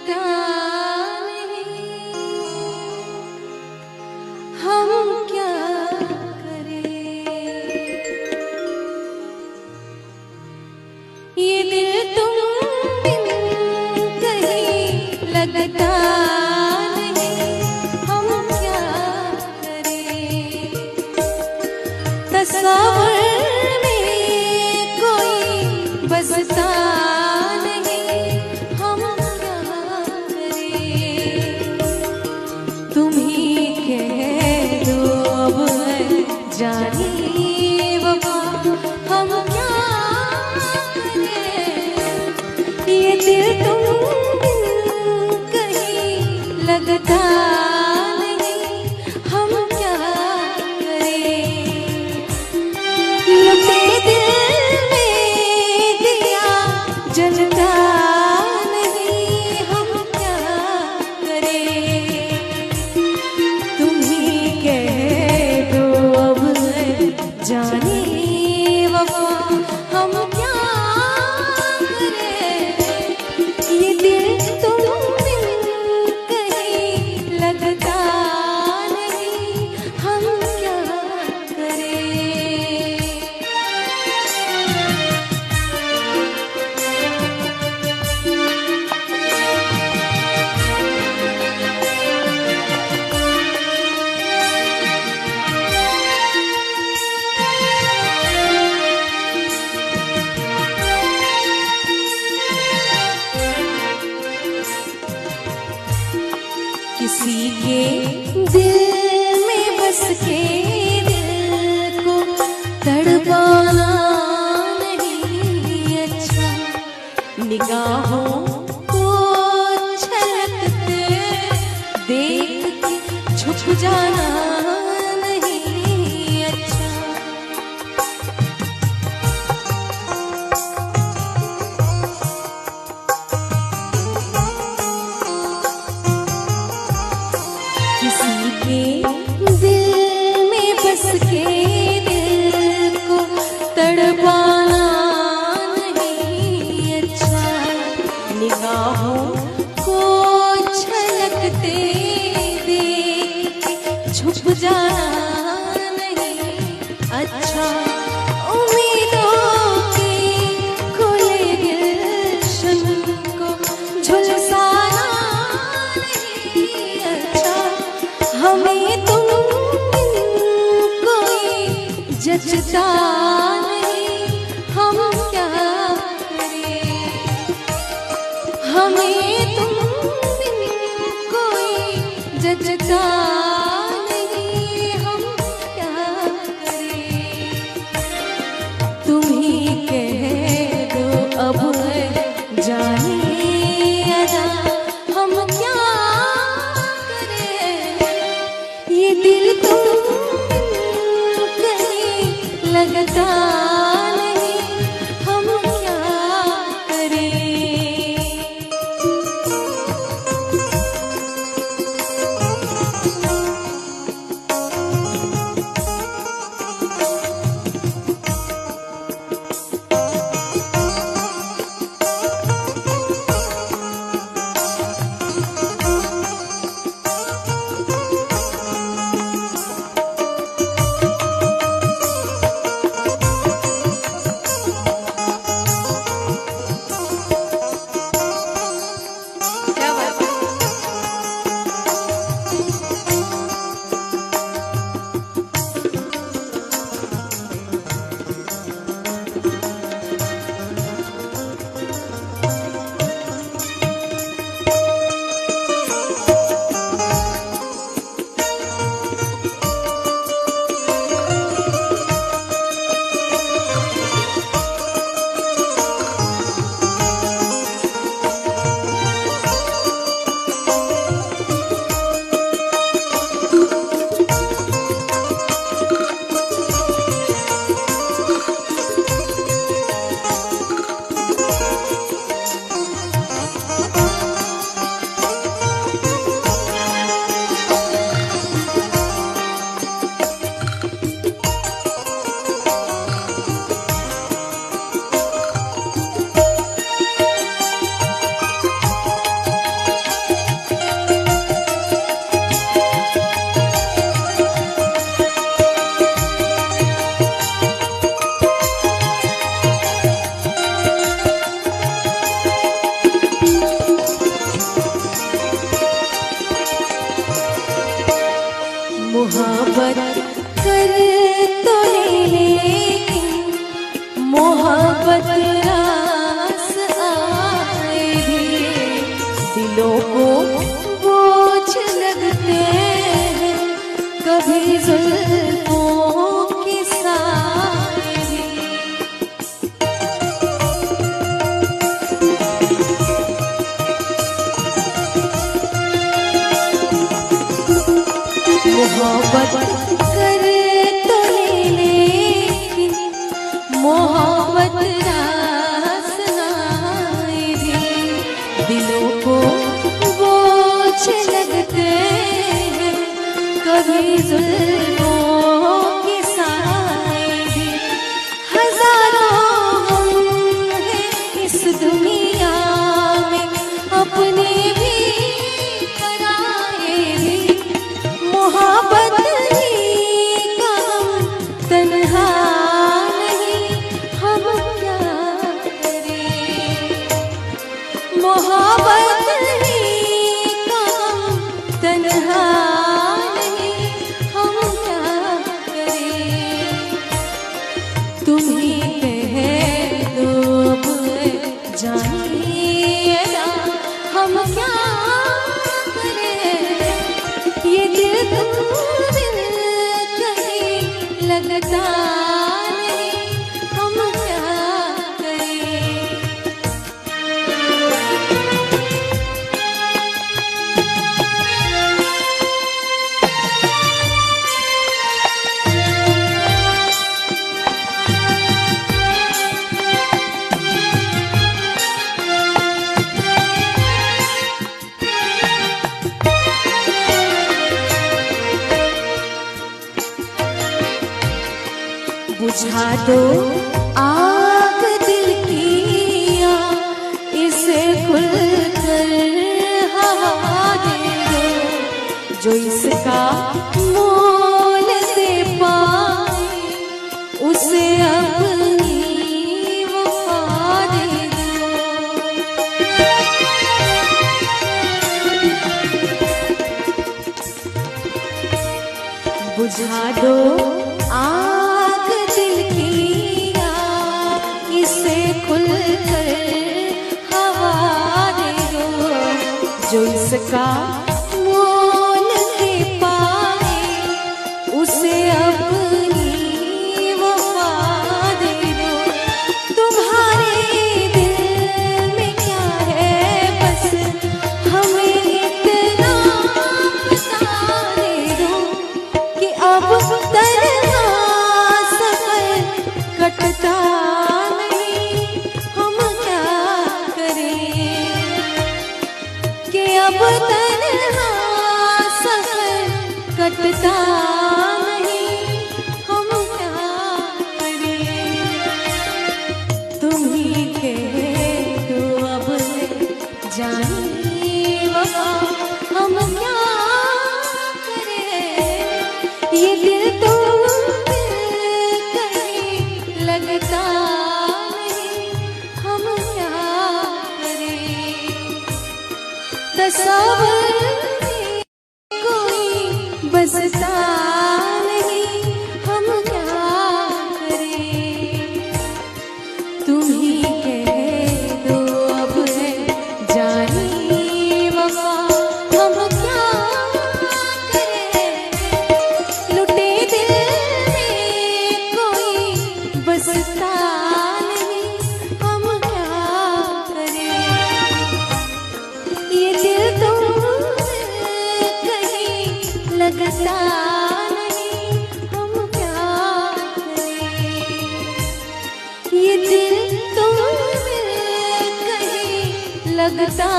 लगता नहीं, हम क्या करें। ये दिल तुम बिन कहीं लगता नहीं, हम क्या करें। तस्वीर में कोई बसता नहीं, हम क्या करें। तुम ही कह दो अब जानी वफा, हम क्या करें। ये दिल तुम बिन कहीं लगता नहीं, हम क्या करें। लुटे दिल में दिया जलता नहीं, हम क्या करें। तुम ही कह दो अब जाने वफा, हम क्या करें। ये दिल तुम बिन कहीं लगता नहीं, हम क्या करें। किसी के दिल में बस के दिल को तड़पाना नहीं अच्छा। निगाहों को छलकते देख के छुप जाना नहीं अच्छा। किसी के दिल में बस के दिल को तड़पाना नहीं अच्छा। निगाहों को छलकते देख के छुप जाना नहीं अच्छा। उम्मीदों के खुले गुलशन को झुलसाना नहीं अच्छा। हमें तुम बिन कोई जचता नहीं, हम क्या करें। हमें तुम बिन कोई जचता नहीं, हम क्या करें। तुम ही कह दो अब जाने अदा, हम क्या करें। ये दिल तुम कहीं लगता नहीं, हम क्या करें। तुम ही कह दो अब जानिए ना हम क्या करें, ये दिल दिल कहीं लगता नहीं, हम क्या करें। बुझा दो आग दिल की, इसे खुलकर हवा दे दो, जो इसका मोल दे पाए उसे अपनी वफा दे दो। बुझा दो आग दिल की, इसे खुलकर हवा दे दो, जो इसका मोल दे पाए उसे अपनी वफा दे दो। तुम्हारे दिल में क्या है बस हमें इतना बता दे दो, कि अब तन्हा सफर कटता नहीं, हम क्या करें, कि अब तन्हा सफर कटता नहीं, हम क्या करें। तुम ही कह दो अब जानिए वफा हम क्या करें, ये दिल तो कहीं लगता नहीं, हम क्या करें। तस्वीर में कोई बसता नहीं, हम क्या करें। तुम ही कह दो अब जानिए वफा हम क्या करें, लुटे दिल में कोई बसता नहीं, हम क्या करें। ये दिल तो कहीं लगता नहीं, हम क्या करें। ये दिल तो कहीं लगता